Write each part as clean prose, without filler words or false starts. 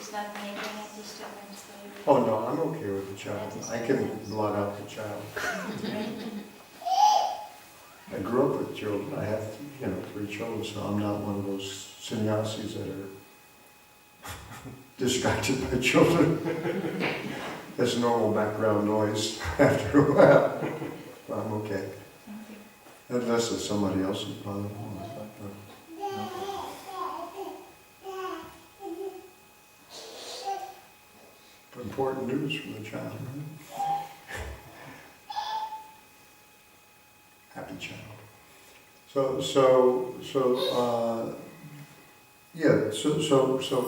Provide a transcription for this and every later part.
is not making a disturbance for you? Oh no, I'm okay with the child. I can blot out the child. I grew up with children. I have, 3 children, so I'm not one of those sannyasis that are distracted by children. That's normal background noise after a while. I'm okay. Unless it's somebody else's problem. Important news from the child. Happy child. So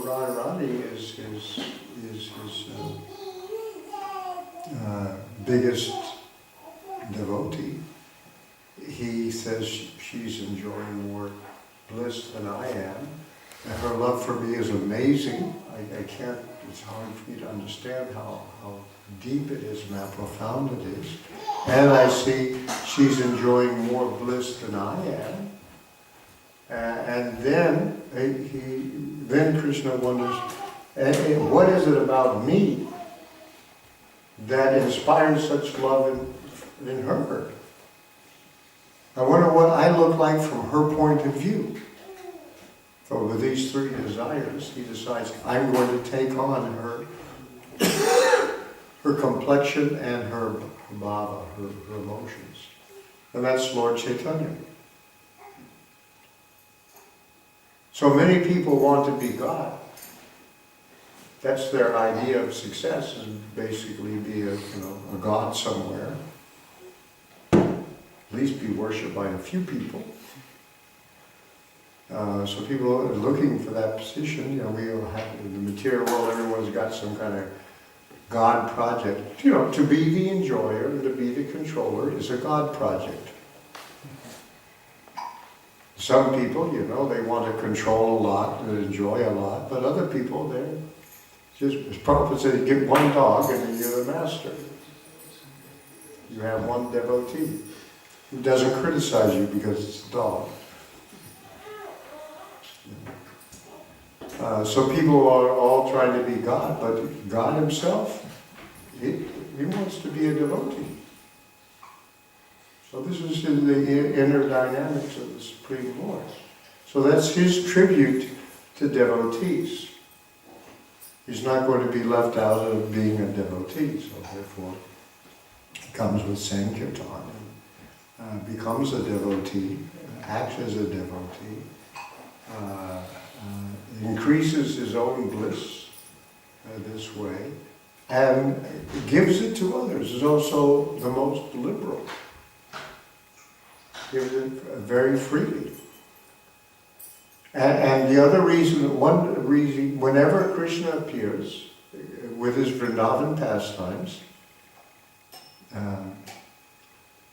Radharani is his biggest devotee. He says she's enjoying more bliss than I am. And her love for me is amazing. I can't, it's hard for me to understand how deep it is and how profound it is. And I see she's enjoying more bliss than I am. And then Krishna wonders, what is it about me that inspires such love in her? I wonder what I look like from her point of view. So with these 3 desires, he decides, I'm going to take on her complexion and her bhava, her emotions. And that's Lord Chaitanya. So many people want to be God. That's their idea of success, is basically be a God somewhere. At least be worshipped by a few people. So people are looking for that position. We all have, in the material world, everyone's got some kind of God project. To be the enjoyer and to be the controller is a God project. Some people, they want to control a lot and enjoy a lot, but other people, they're just, as Prabhupada said, get one dog and then you're the master. You have one devotee who doesn't criticize you because it's a dog. So people are all trying to be God, but God himself, he wants to be a devotee. So this is in the inner dynamics of the Supreme Lord. So that's his tribute to devotees. He's not going to be left out of being a devotee, so therefore he comes with Sankirtan and becomes a devotee, acts as a devotee, increases his own bliss this way, and gives it to others. Is also the most liberal. Gives it very freely. And the other reason, one reason, whenever Krishna appears with his Vrindavan pastimes,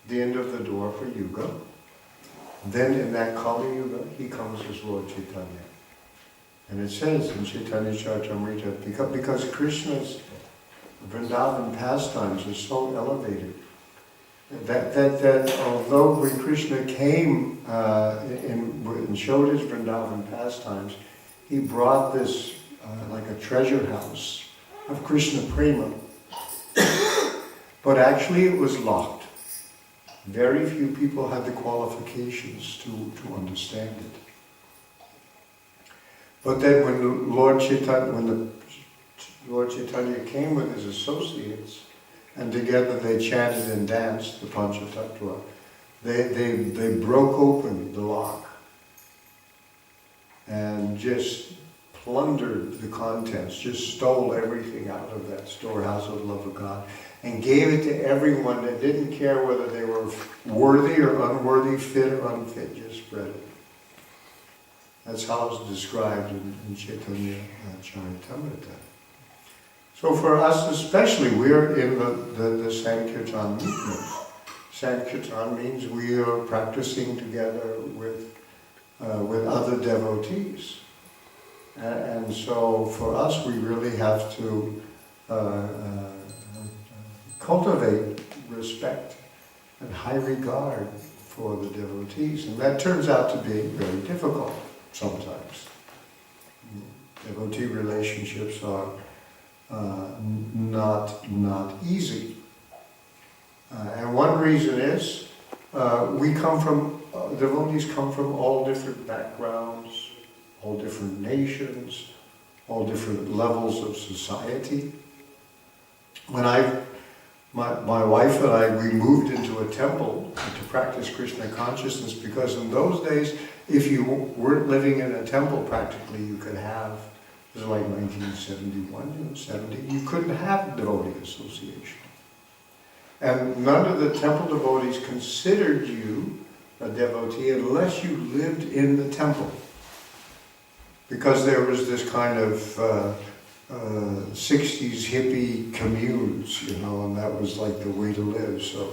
the end of the door for Yuga, then in that Kali Yuga, he comes as Lord Chaitanya. And it says in Chaitanya Charitamrita, because Krishna's Vrindavan pastimes are so elevated, that although when Krishna came and showed his Vrindavan pastimes, he brought this like a treasure house of Krishna Prema. But actually it was locked. Very few people had the qualifications to understand it. But then when the Lord Chaitanya came with his associates, and together they chanted and danced the Panchatattva, they broke open the lock and just plundered the contents, just stole everything out of that storehouse of love of God, and gave it to everyone that didn't care whether they were worthy or unworthy, fit or unfit, just spread it. That's how it's described in Chaitanya Charitamrita. So for us especially, we're in the Sankirtan movement. Sankirtan means we are practicing together with other devotees. And so for us, we really have to cultivate respect and high regard for the devotees. And that turns out to be very difficult sometimes. Devotee relationships are not easy. And one reason is devotees come from all different backgrounds, all different nations, all different levels of society. When my wife and I, we moved into a temple to practice Krishna consciousness, because in those days, if you weren't living in a temple, practically you could have, it was like 1971, 70, you couldn't have devotee association. And none of the temple devotees considered you a devotee unless you lived in the temple. Because there was this kind of 60s hippie communes, and that was like the way to live. So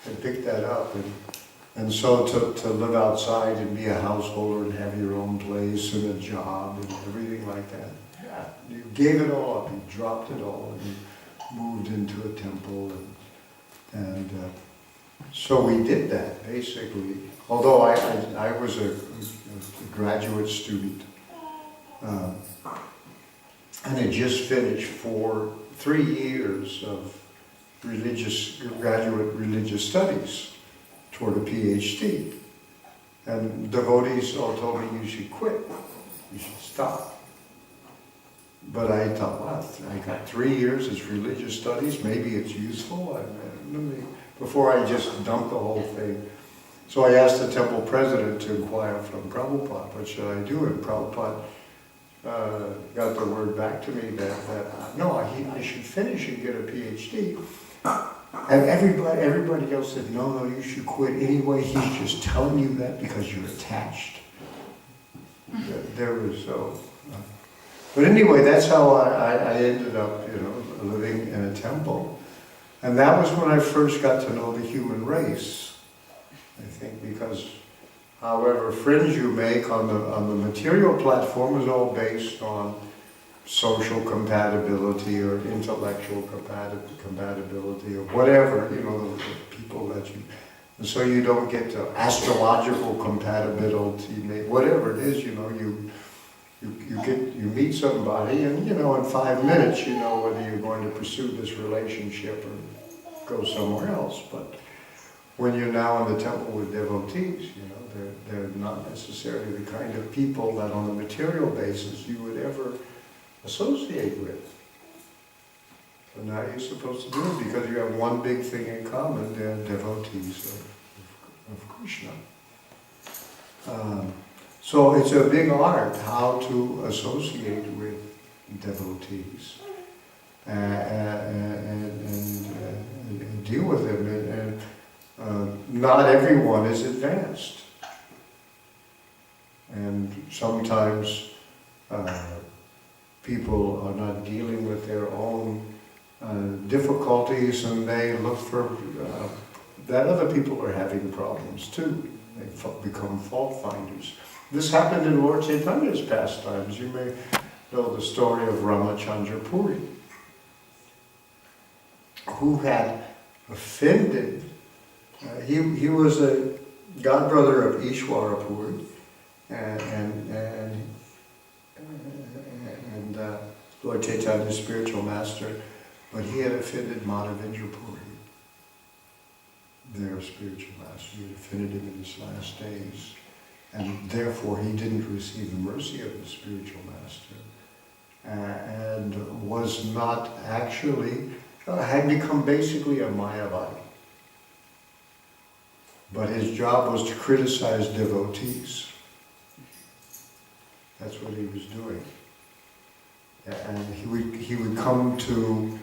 I picked that up. And so to live outside and be a householder and have your own place and a job and everything like that, yeah, you gave it all up, you dropped it all, and you moved into a temple. And so we did that, basically. Although I was a graduate student, and had just finished 3 years of graduate religious studies toward a PhD. And devotees all told me, you should quit, you should stop. But I thought, well, I got 3 years as religious studies, maybe it's useful. Before I just dumped the whole thing. So I asked the temple president to inquire from Prabhupada, what should I do? And Prabhupada got the word back to me that no, I should finish and get a PhD. And everybody else said, no, you should quit anyway. He's just telling you that because you're attached. There was so. But anyway, that's how I ended up, living in a temple. And that was when I first got to know the human race, I think, because however fringe you make on the material platform is all based on social compatibility or intellectual compatibility or whatever, the people that you, and so you don't get to astrological compatibility, whatever it is, you meet somebody and, in 5 minutes, you know whether you're going to pursue this relationship or go somewhere else. But when you're now in the temple with devotees, they're not necessarily the kind of people that on a material basis you would ever associate with. So now you're supposed to do it because you have one big thing in common, they're devotees of Krishna. So it's a big art how to associate with devotees and deal with them. And not everyone is advanced. And sometimes people are not dealing with their own difficulties, and they look for that other people are having problems too. They become fault finders. This happened in Lord Chaitanya's pastimes. You may know the story of Ramachandra Puri, who had offended. He was a godbrother of Ishwara Puri, and Lord Chaitanya's spiritual master, but he had offended Madhavendra Puri, their spiritual master. He had offended him in his last days, and therefore he didn't receive the mercy of the spiritual master, and was not actually, had become basically a Mayavadi. But his job was to criticize devotees. That's what he was doing. And he would come to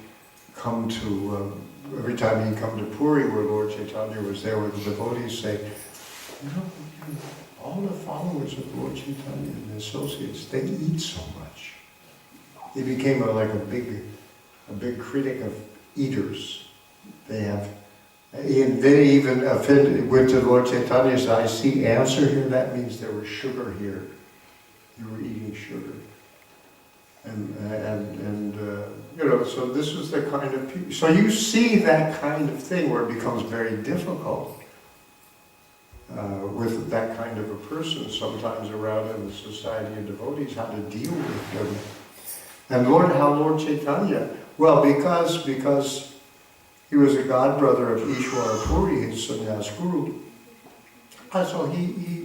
every time he'd come to Puri, where Lord Chaitanya was there with the devotees, say, all the followers of Lord Chaitanya and the associates, they eat so much. He became like a big critic of eaters. He even offended, went to Lord Chaitanya and said, I see answer here, that means there was sugar here. You were eating sugar. So this was the kind of people. So you see that kind of thing where it becomes very difficult. with that kind of a person sometimes around in the society of devotees, how to deal with them. And how Lord Chaitanya, well, because he was a godbrother of Ishwara Puri, his sannyas guru, so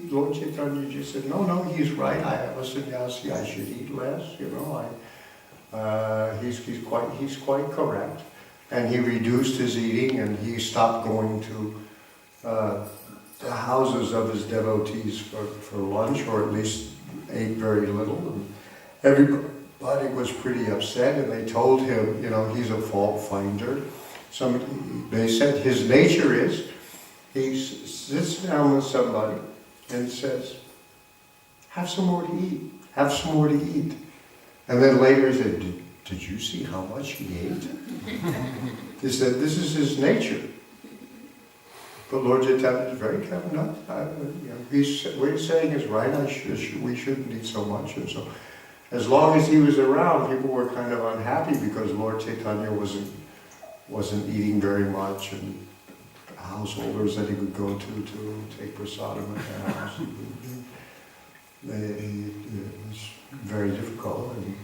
Lord Chaitanya just said, no, he's right, I am a sannyasi, I should eat less, he's quite correct. And he reduced his eating, and he stopped going to the houses of his devotees for lunch, or at least ate very little. And everybody was pretty upset, and they told him, he's a fault finder. They said his nature is, he sits down with somebody and says, have some more to eat, have some more to eat. And then later he said, did you see how much he ate? He said, this is his nature. But Lord Chaitanya is very careful. What he's saying is right, we shouldn't eat so much. And so, as long as he was around, people were kind of unhappy because Lord Chaitanya wasn't eating very much, and householders that he would go to take prasadam at their house. It was very difficult. And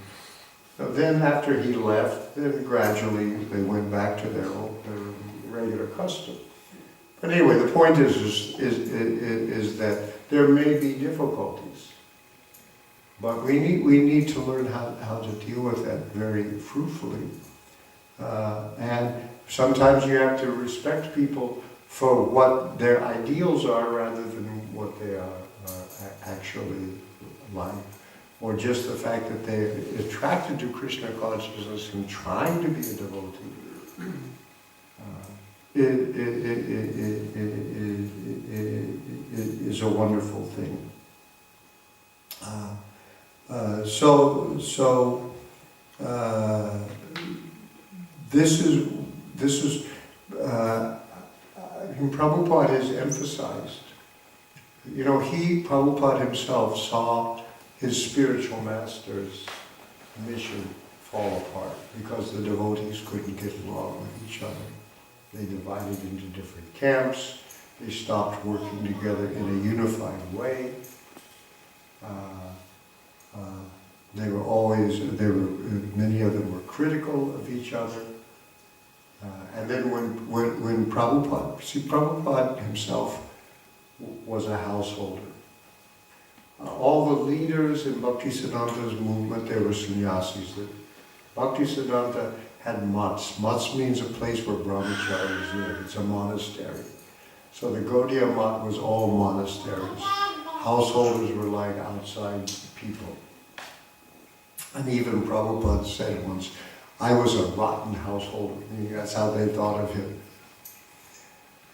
so then after he left, then gradually they went back to their regular custom. But anyway, the point is that there may be difficulties, but we need to learn how to deal with that very fruitfully. And sometimes you have to respect people for what their ideals are rather than what they are actually like. Or just the fact that they're attracted to Krishna consciousness and trying to be a devotee. Is a wonderful thing. This is Prabhupada has emphasized. Prabhupada himself saw his spiritual master's mission fall apart because the devotees couldn't get along with each other. They divided into different camps. They stopped working together in a unified way. Many of them were critical of each other. And then when Prabhupada himself was a householder. All the leaders in Bhaktisiddhanta's movement, they were sannyasis. Bhaktisiddhanta had mats. Mats means a place where brahmacharis live. It's a monastery. So the Gaudiya mat was all monasteries. Householders were like outside people. And even Prabhupada said once, I was a rotten householder. Meaning that's how they thought of him.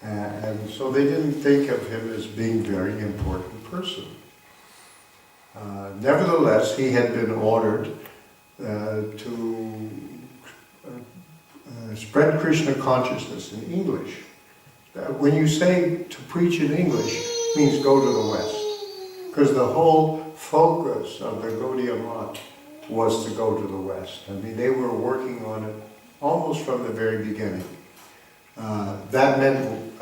And so they didn't think of him as being a very important person. Nevertheless, he had been ordered to spread Krishna consciousness in English. When you say to preach in English, it means go to the West. Because the whole focus of the Gaudiya Mat was to go to the West. I mean, they were working on it almost from the very beginning. That meant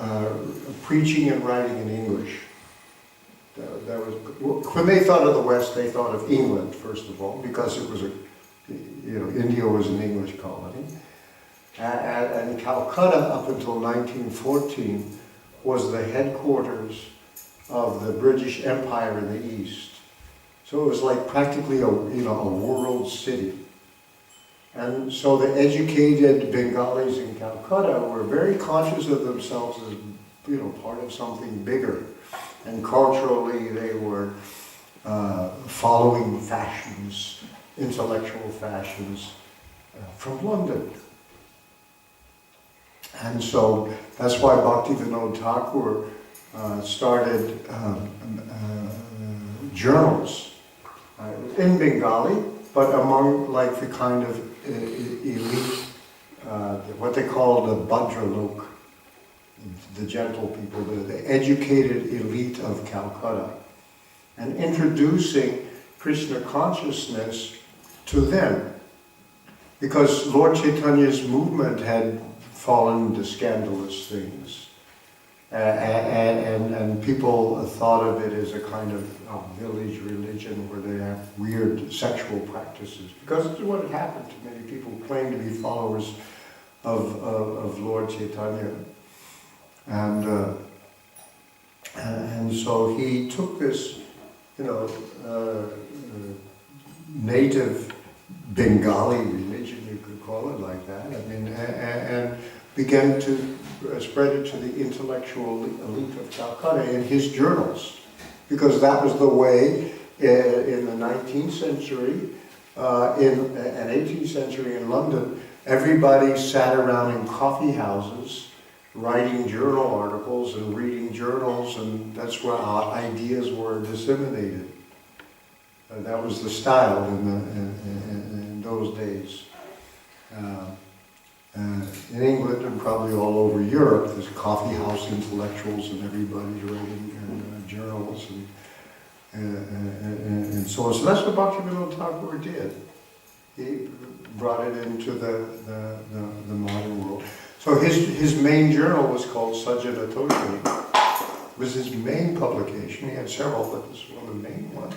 preaching and writing in English. When they thought of the West, they thought of England, first of all, because it was India was an English colony. And Calcutta, up until 1914, was the headquarters of the British Empire in the East. So it was like practically a world city. And so the educated Bengalis in Calcutta were very conscious of themselves as part of something bigger. And culturally they were following fashions, intellectual fashions from London. And so that's why Bhaktivinoda Thakur started journals in Bengali, but among like the kind of elite, what they call the Bhadralok, the gentle people, the educated elite of Calcutta, and introducing Krishna consciousness to them. Because Lord Chaitanya's movement had fallen into scandalous things. and people thought of it as a kind of village religion where they have weird sexual practices, because it's what had happened to many people who claim to be followers of Lord Chaitanya. And so he took this, native Bengali religion, you could call it like that, and began to spread it to the intellectual elite of Calcutta in his journals, because that was the way in the 19th century, and 18th century in London, everybody sat around in coffee houses writing journal articles and reading journals, and that's where our ideas were disseminated. That was the style in those days. In England and probably all over Europe, there's coffee house intellectuals and everybody's writing journals and so on. So that's what Bhaktivinoda Thakur did. He brought it into the modern world. So his main journal was called Sajjana Toshani. It was his main publication. He had several, but this was one of the main ones.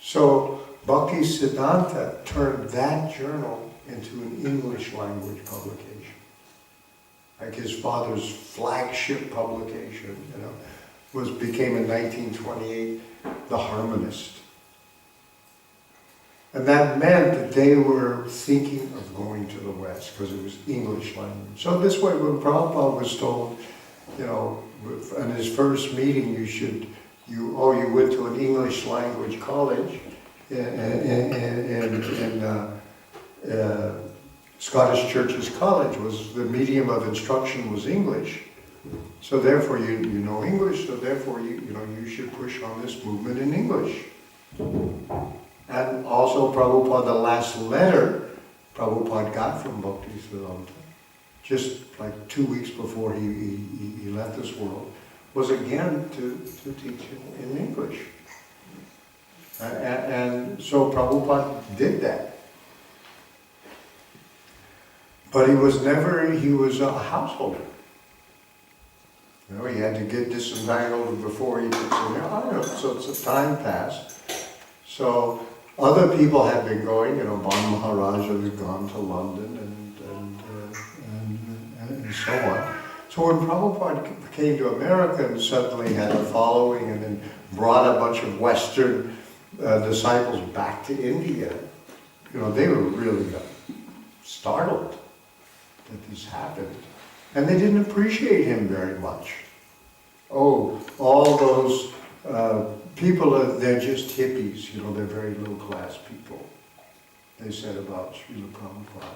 So Bhakti Siddhanta turned that journal into an English language publication. Like his father's flagship publication, became in 1928 The Harmonist. And that meant that they were thinking of going to the West because it was English language. So this way, when Prabhupada was told, in his first meeting, you went to an English language college in Scottish Churches College, was the medium of instruction was English. So therefore you know English, so therefore you should push on this movement in English. And also Prabhupada, the last letter Prabhupada got from Bhakti Siddhanta, just like 2 weeks before he left this world, was again to teach in English. And so Prabhupada did that. But he was a householder. He had to get disentangled before he could so time passed. So other people had been going, Ban Maharaj had gone to London and so on. So when Prabhupada came to America and suddenly had a following and then brought a bunch of Western disciples back to India, they were really startled that this happened. And they didn't appreciate him very much. Oh, all those people, they're just hippies, they're very low-class people, they said about Srila Prabhupada.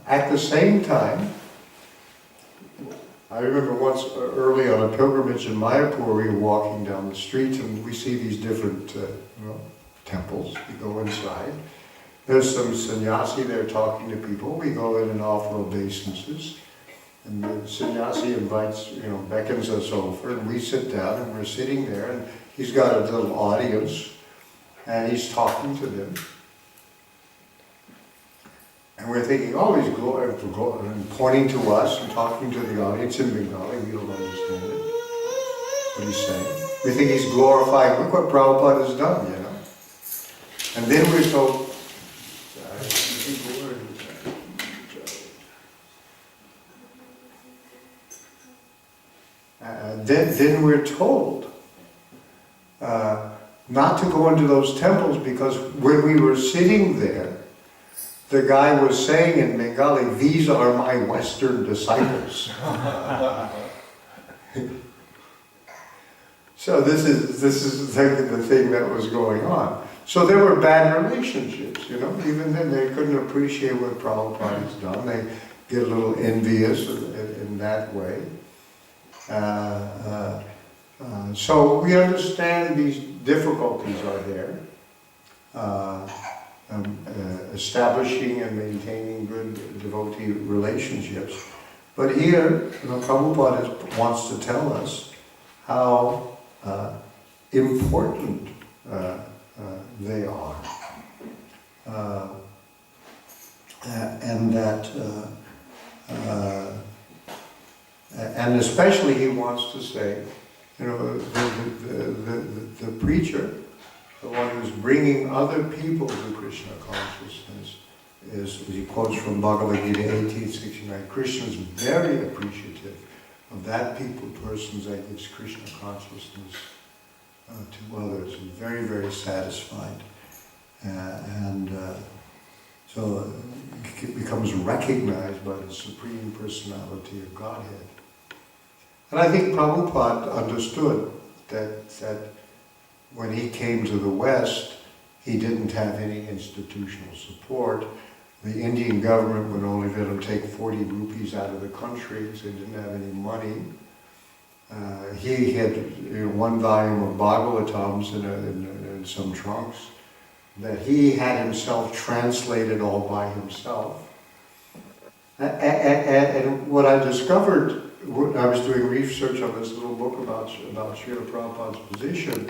At the same time, I remember once early on a pilgrimage in Mayapur, we were walking down the street and we see these different temples. We go inside. There's some sannyasi there talking to people. We go in and offer obeisances. And the sannyasi invites, beckons us over, and we sit down, and we're sitting there, and he's got a little audience, and he's talking to them. And we're thinking, oh, he's and pointing to us and talking to the audience in Bengali. We don't understand it, what he's saying. We think he's glorifying, look what Prabhupada has done, And then we're told, then we're told not to go into those temples, because when we were sitting there, the guy was saying in Bengali, "These are my Western disciples." So this is the thing that was going on. So there were bad relationships, Even then they couldn't appreciate what Prabhupada has done. They get a little envious in that way. So we understand these difficulties are there. Establishing and maintaining good devotee relationships. But here, Prabhupada wants to tell us how important they are. And that And especially he wants to say, you know, the preacher, the one who's bringing other people to Krishna consciousness, is, he quotes from Bhagavad Gita 1869, Krishna is very appreciative of that persons that gives Krishna consciousness to others, and very, very satisfied. So it becomes recognized by the Supreme Personality of Godhead. And I think Prabhupada understood that when he came to the West, he didn't have any institutional support. The Indian government would only let him take 40 rupees out of the country, so he didn't have any money. He had one volume of Bhagavatams in some trunks that he had himself translated all by himself. And what I discovered when I was doing research on this little book about Srila Prabhupada's position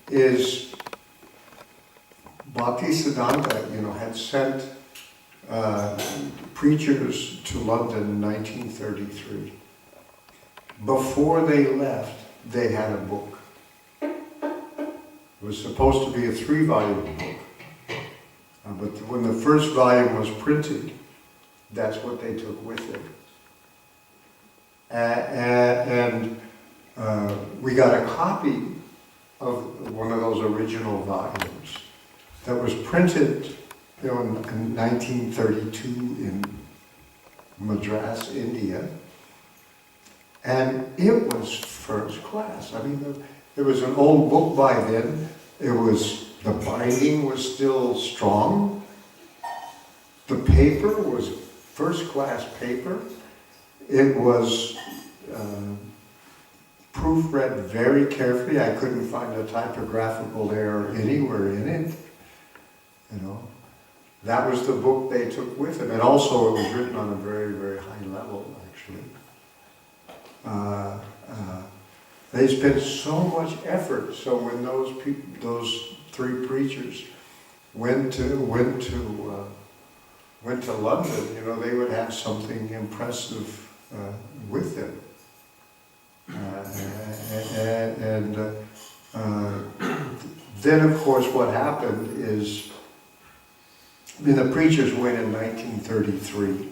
is Bhaktisiddhanta, had sent preachers to London in 1933. Before they left, they had a book. It was supposed to be a 3-volume book. But when the first volume was printed, that's what they took with them. And we got a copy of one of those original volumes that was printed in 1932 in Madras, India. And it was first class. I mean, it was an old book by then. The binding was still strong. The paper was first class paper. It was proofread very carefully. I couldn't find a typographical error anywhere in it. That was the book they took with them. And also it was written on a very, very high level, actually. They spent so much effort. So when those 3 preachers went to London, they would have something impressive with them. Then, of course, what happened is, the preachers went in 1933.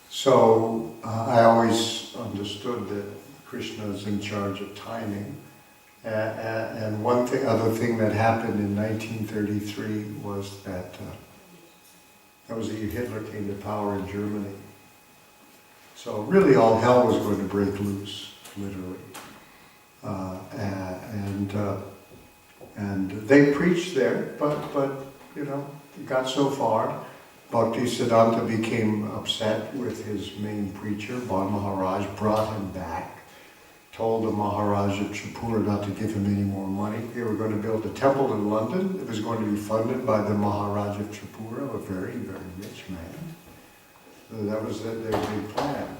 So I always understood that Krishna is in charge of timing. And other thing that happened in 1933 was that was the year Hitler came to power in Germany. So really all hell was going to break loose, literally. And they preached there, but it got so far. Bhaktisiddhanta became upset with his main preacher, Ban Maharaj, brought him back, told the Maharaj of Tripura not to give him any more money. They were going to build a temple in London. It was going to be funded by the Maharaj of Tripura, a very, very rich man. So that was their big plan.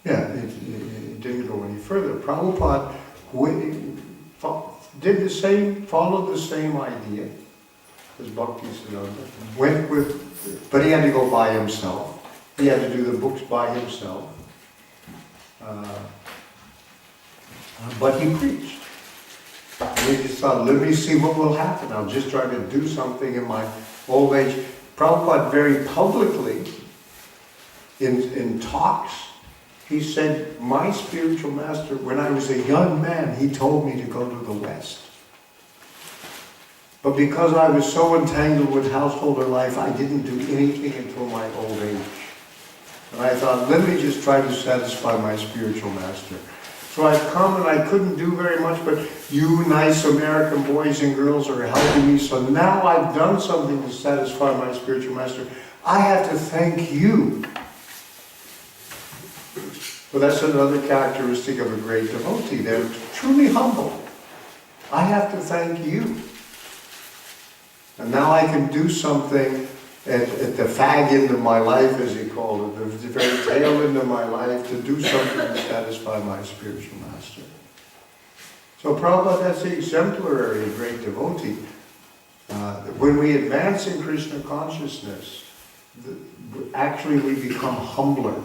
It didn't go any further. Prabhupada followed the same idea as Bhaktisiddhanta. But he had to go by himself. He had to do the books by himself. But he preached. And he just thought, let me see what will happen. I'll just try to do something in my old age. Prabhupada very publicly, in talks, he said, my spiritual master, when I was a young man, he told me to go to the West. But because I was so entangled with householder life, I didn't do anything until my old age. And I thought, let me just try to satisfy my spiritual master. So I've come and I couldn't do very much, but you nice American boys and girls are helping me. So now I've done something to satisfy my spiritual master. I have to thank you. Well, that's another characteristic of a great devotee. They're truly humble. I have to thank you. And now I can do something at the fag end of my life, as he called it, the very tail end of my life, to do something to satisfy my spiritual master. So Prabhupada, that's the exemplary great devotee. When we advance in Krishna consciousness, actually we become humbler.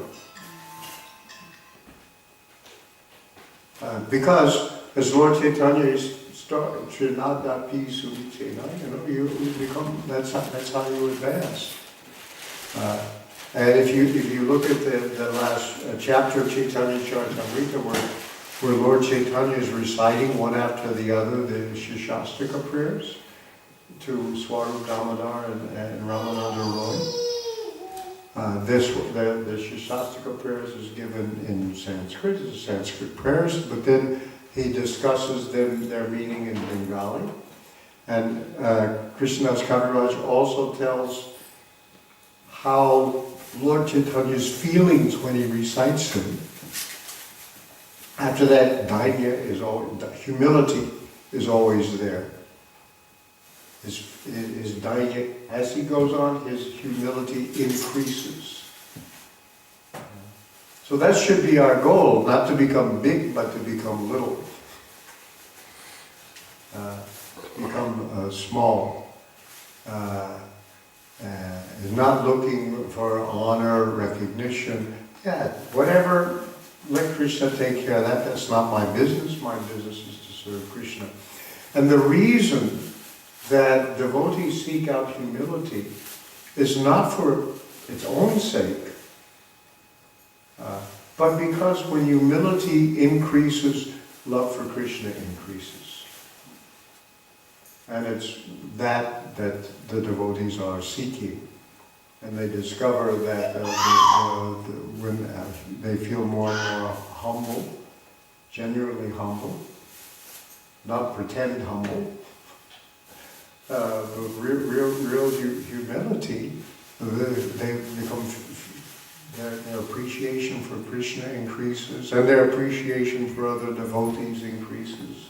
Because, as Lord Chaitanya is Trinadapi Suvichena, you become, that's how you advance. And if you look at the last chapter of Chaitanya Charitamrita, where Lord Chaitanya is reciting one after the other the Shashastika prayers to Svarup Damodar and Ramananda Roy. The Shashastika prayers is given in Sanskrit, it's Sanskrit prayers, but then he discusses their meaning in Bengali. And Krishnadas Kaviraj also tells how Lord Chaitanya's feelings when he recites them. After that, humility is always there. His daina, as he goes on, his humility increases. So that should be our goal, not to become big, but to become little. Become small. Not looking for honor, recognition. Yeah, whatever, let Krishna take care of that. That's not my business. My business is to serve Krishna. And the reason that devotees seek out humility is not for its own sake, but because when humility increases, love for Krishna increases. And it's that the devotees are seeking. And they discover that when they feel more and more humble, genuinely humble, not pretend humble, but real humility, they become, their appreciation for Krishna increases, and their appreciation for other devotees increases.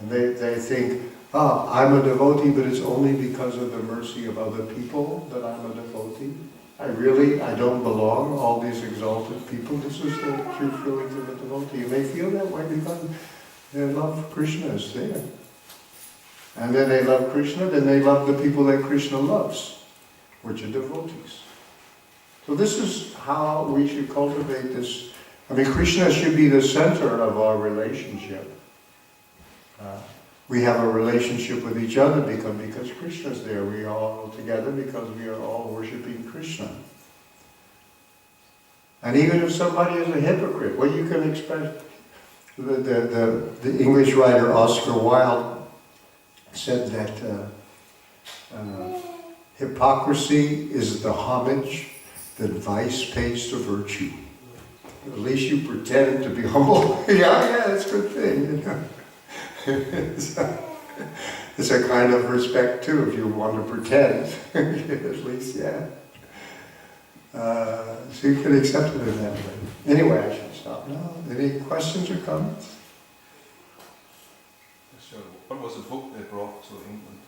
And they think, I'm a devotee, but it's only because of the mercy of other people that I'm a devotee. I don't belong, all these exalted people. This is the true feelings of a devotee. And they feel that way because their love for Krishna is there. And then they love Krishna, then they love the people that Krishna loves, which are devotees. So this is how we should cultivate this. I mean, Krishna should be the center of our relationship. We have a relationship with each other because Krishna's there. We are all together because we are all worshipping Krishna. And even if somebody is a hypocrite, well, you can expect. The English writer Oscar Wilde said that hypocrisy is the homage that vice pays to virtue. At least you pretend to be humble. yeah, that's a good thing, It's a kind of respect too, if you want to pretend. At least, yeah. So you can accept it in that way. Anyway, I should stop now. Any questions or comments? So, what was the book they brought to England?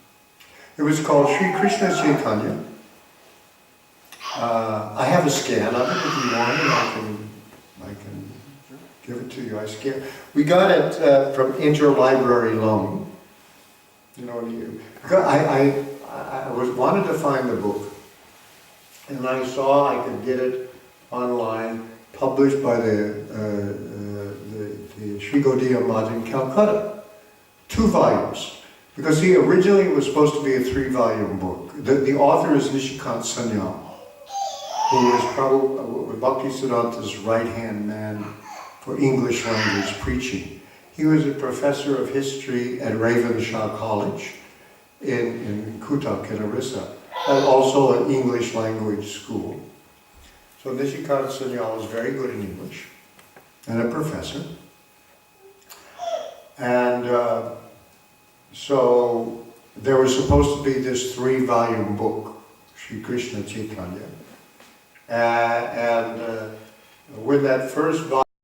It was called Sri Krishna Chaitanya. I have a scan of it. If you want it, I can give it to you. We got it from interlibrary loan. I wanted to find the book, and I saw I could get it online, published by the Sri Gaudiya Math in Calcutta, 2 volumes. Because originally it was supposed to be a 3-volume book. The author is Nishikant Sanyal, who is probably Bhaktisiddhanta's right-hand man for English language preaching. He was a professor of history at Ravindra College in Cuttack in Orissa, and also an English language school. So Nishikant Sanyal is very good in English, and a professor. And so there was supposed to be this 3-volume book, Sri Krishna Chaitanya. And when that first volume